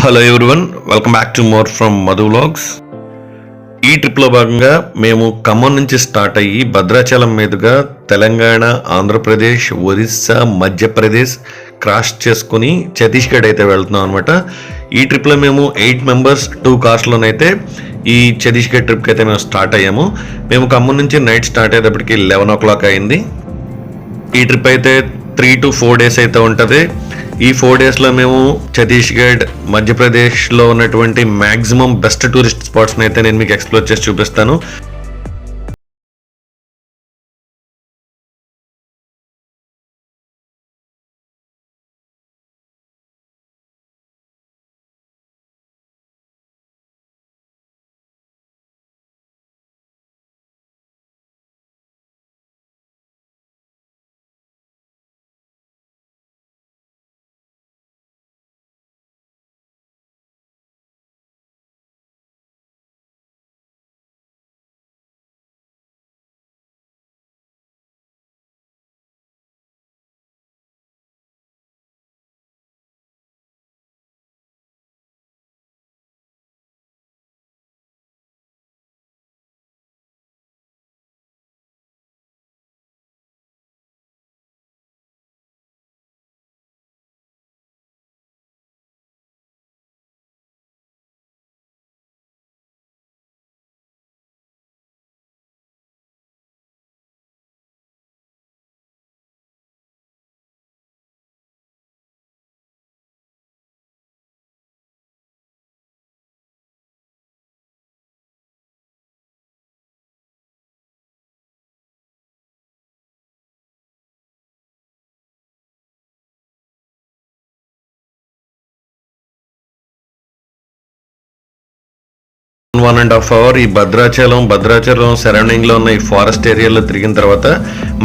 Hello everyone, welcome back to more from Madhu vlogs. ఈ ట్రిప్లో భాగంగా మేము ఖమ్మం నుంచి స్టార్ట్ అయ్యి భద్రాచలం మీదుగా తెలంగాణ, ఆంధ్రప్రదేశ్, ఒరిస్సా, మధ్యప్రదేశ్ క్రాస్ చేసుకుని ఛత్తీస్గఢ్ అయితే వెళ్తున్నాం అనమాట. ఈ ట్రిప్లో మేము 8 మెంబర్స్ 2 కార్స్లోనైతే ఈ ఛత్తీస్గఢ్ ట్రిప్కి అయితే మేము స్టార్ట్ అయ్యాము. మేము ఖమ్మం నుంచి నైట్ స్టార్ట్ అయ్యేటప్పటికి 11 o'clock అయింది. ఈ ట్రిప్ అయితే 3 to 4 days అయితే ఉంటుంది. ఈ 4 daysలో మేము ఛత్తీస్గఢ్, మధ్యప్రదేశ్లో ఉన్నటువంటి మ్యాక్సిమం బెస్ట్ టూరిస్ట్ స్పాట్స్ని అయితే నేను మీకు ఎక్స్ప్లోర్ చేసి చూపిస్తాను. వన్ అండ్ హాఫ్ అవర్ ఈ భద్రాచలం సరౌండింగ్లో ఉన్న ఈ ఫారెస్ట్ ఏరియాలో తిరిగిన తర్వాత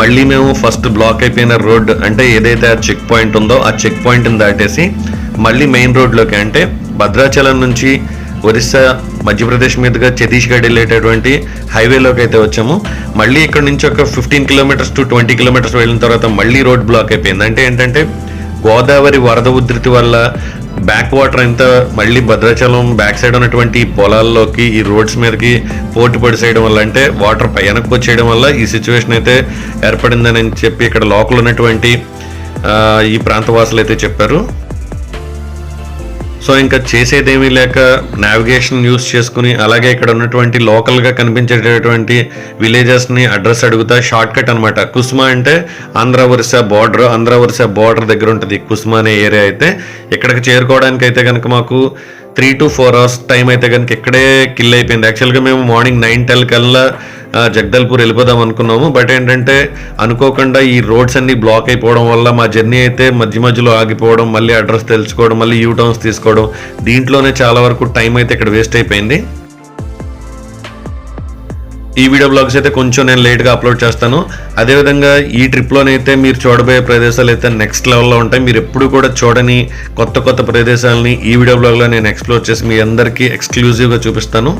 మళ్ళీ మేము ఫస్ట్ బ్లాక్ అయిపోయిన రోడ్, అంటే ఏదైతే ఆ చెక్ పాయింట్ ఉందో ఆ చెక్ పాయింట్ని దాటేసి మళ్ళీ మెయిన్ రోడ్లోకి, అంటే భద్రాచలం నుంచి ఒరిస్సా, మధ్యప్రదేశ్ మీదుగా ఛత్తీస్గఢ్ వెళ్ళేటటువంటి హైవేలోకి అయితే వచ్చాము. మళ్ళీ ఇక్కడ నుంచి ఒక 15 kilometers to 20 kilometers వెళ్ళిన తర్వాత మళ్ళీ రోడ్ బ్లాక్ అయిపోయింది. అంటే ఏంటంటే గోదావరి వరద ఉధృతి వల్ల బ్యాక్ వాటర్ అంతా మళ్ళీ భద్రాచలం బ్యాక్ సైడ్ ఉన్నటువంటి పొలాల్లోకి ఈ రోడ్స్ మీదకి పోటీ పడిసేయడం వల్ల, అంటే వాటర్ వెనక్కి వచ్చేయడం వల్ల ఈ సిచ్యువేషన్ అయితే ఏర్పడిందని చెప్పి ఇక్కడ లోకల్ ఉన్నటువంటి ఈ ప్రాంతవాసులు అయితే చెప్పారు. సో ఇంకా చేసేదేమీ లేక నావిగేషన్ యూస్ చేసుకుని, అలాగే ఇక్కడ ఉన్నటువంటి లోకల్గా కనిపించేటటువంటి విలేజెస్ని అడ్రస్ అడుగుతా షార్ట్ కట్ అనమాట. కుస్మా అంటే ఆంధ్ర ఒరిస్సా బార్డర్ దగ్గర ఉంటుంది కుస్మా అనే ఏరియా. అయితే ఇక్కడికి చేరుకోవడానికి అయితే కనుక మాకు 3 to 4 hours టైం అయితే కనుక ఇక్కడే కిల్ అయిపోయింది. యాక్చువల్గా మేము మార్నింగ్ 9-10 కల్లా జగదల్పూర్ వెళ్ళిపోదాం అనుకున్నాము. బట్ ఏంటంటే అనుకోకుండా ఈ రోడ్స్ అన్ని బ్లాక్ అయిపోవడం వల్ల మా జర్నీ అయితే మధ్యలో ఆగిపోవడం, మళ్ళీ అడ్రస్ తెలుసుకోవడం, మళ్ళీ యూ టర్న్స్ తీసుకోవడం, దీంట్లోనే చాలా వరకు టైం అయితే ఇక్కడ వేస్ట్ అయిపోయింది. ఈ వీడియో బ్లాగ్స్ అయితే కొంచెం నేను లేట్గా అప్లోడ్ చేస్తాను. అదేవిధంగా ఈ ట్రిప్లోనైతే మీరు చూడబోయే ప్రదేశాలు అయితే నెక్స్ట్ లెవెల్లో ఉంటాయి. మీరు ఎప్పుడు కూడా చూడని కొత్త ప్రదేశాలని ఈ వీడియో బ్లాగ్లో నేను ఎక్స్ప్లోర్ చేసి మీ అందరికీ ఎక్స్క్లూజివ్గా చూపిస్తాను.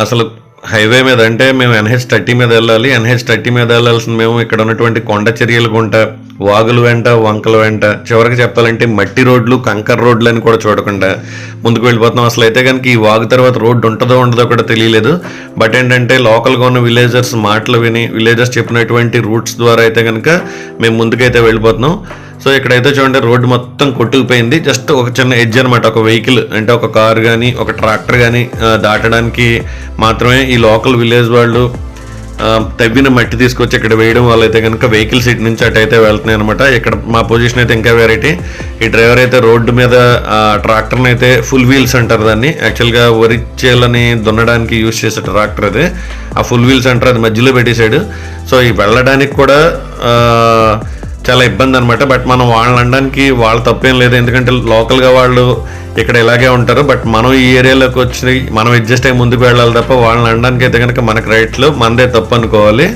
అసలు హైవే మీద అంటే మేము NH-30 మీద వెళ్ళాలి. NH-30 మీద వెళ్ళాల్సిన మేము ఇక్కడ ఉన్నటువంటి కొండ చర్యలు గుంట, వాగులు వెంట, వంకల వెంట, చివరికి చెప్పాలంటే మట్టి రోడ్లు, కంకర్ రోడ్లు అని కూడా చూడకుండా ముందుకు వెళ్ళిపోతున్నాం. అసలు అయితే కనుక ఈ వాగు తర్వాత రోడ్డు ఉంటుందో ఉండదో కూడా తెలియలేదు. బట్ ఏంటంటే లోకల్గా ఉన్న విలేజర్స్ మాటలు విని, విలేజర్స్ చెప్పినటువంటి రూట్స్ ద్వారా అయితే కనుక మేము ముందుకైతే వెళ్ళిపోతున్నాం. సో ఇక్కడైతే చూడండి రోడ్డు మొత్తం కొట్టుకుపోయింది. జస్ట్ ఒక చిన్న ఎడ్జ్ అనమాట. ఒక వెహికల్ అంటే ఒక కార్ కానీ ఒక ట్రాక్టర్ కానీ దాటడానికి మాత్రమే ఈ లోకల్ విలేజ్ వాళ్ళు తవ్విన మట్టి తీసుకొచ్చి ఇక్కడ వేయడం వల్ల అయితే కనుక వెహికల్స్ ఇటు నుంచి అటు అయితే వెళ్తున్నాయి అనమాట. ఇక్కడ మా పొజిషన్ అయితే ఇంకా వెరైటీ. ఈ డ్రైవర్ అయితే రోడ్డు మీద ట్రాక్టర్ని అయితే ఫుల్ వీల్స్ అంటారు దాన్ని, యాక్చువల్గా వరి చేలని దున్నడానికి యూజ్ చేసే ట్రాక్టర్ అది, ఆ ఫుల్ వీల్స్ అంటారు, అది మధ్యలో పెట్టేశాడు. సో ఈ వెళ్ళడానికి కూడా చాలా ఇబ్బంది అనమాట. బట్ మనం వాళ్ళని అనడానికి వాళ్ళ తప్పేం లేదు, ఎందుకంటే లోకల్గా వాళ్ళు ఇక్కడ ఇలాగే ఉంటారు. బట్ మనం ఈ ఏరియాలోకి వచ్చి మనం అడ్జస్ట్ అయ్యి ముందుకు వెళ్ళాలి తప్ప వాళ్ళని అనడానికి అయితే కనుక మనకు రైట్లో మనదే తప్పు అనుకోవాలి.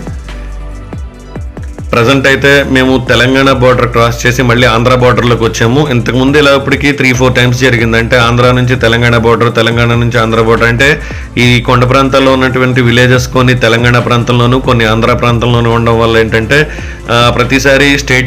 ప్రజెంట్ అయితే మేము తెలంగాణ బార్డర్ క్రాస్ చేసి మళ్ళీ ఆంధ్ర బార్డర్లోకి వచ్చాము. ఇంతకుముందు ఇలా ఇప్పటికీ 3-4 టైమ్స్ జరిగింది. అంటే ఆంధ్ర నుంచి తెలంగాణ బార్డర్, తెలంగాణ నుంచి ఆంధ్ర బార్డర్. అంటే ఈ కొండ ప్రాంతాల్లో ఉన్నటువంటి విలేజెస్ కొన్ని తెలంగాణ ప్రాంతంలోనూ కొన్ని ఆంధ్ర ప్రాంతంలోనూ ఉండడం వల్ల ఏంటంటే ప్రతిసారి స్టేట్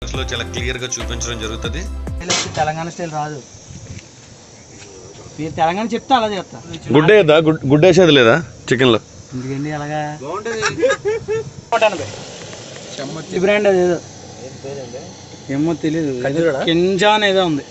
లో చాలా క్లియర్ గా చూపించడం జరుగుతుంది. తెలంగాణ స్టైల్ రాదు, మీరు తెలంగాణ చెప్తే అలా చెప్తా. గుడ్ వేయద్దా? గుడ్ వేసేది లేదా చికెన్ లో? ఎందుకండి అలాగా బ్రాండ్ అది ఏదో ఏమో తెలియదు, కింజాన్ ఏదో ఉంది.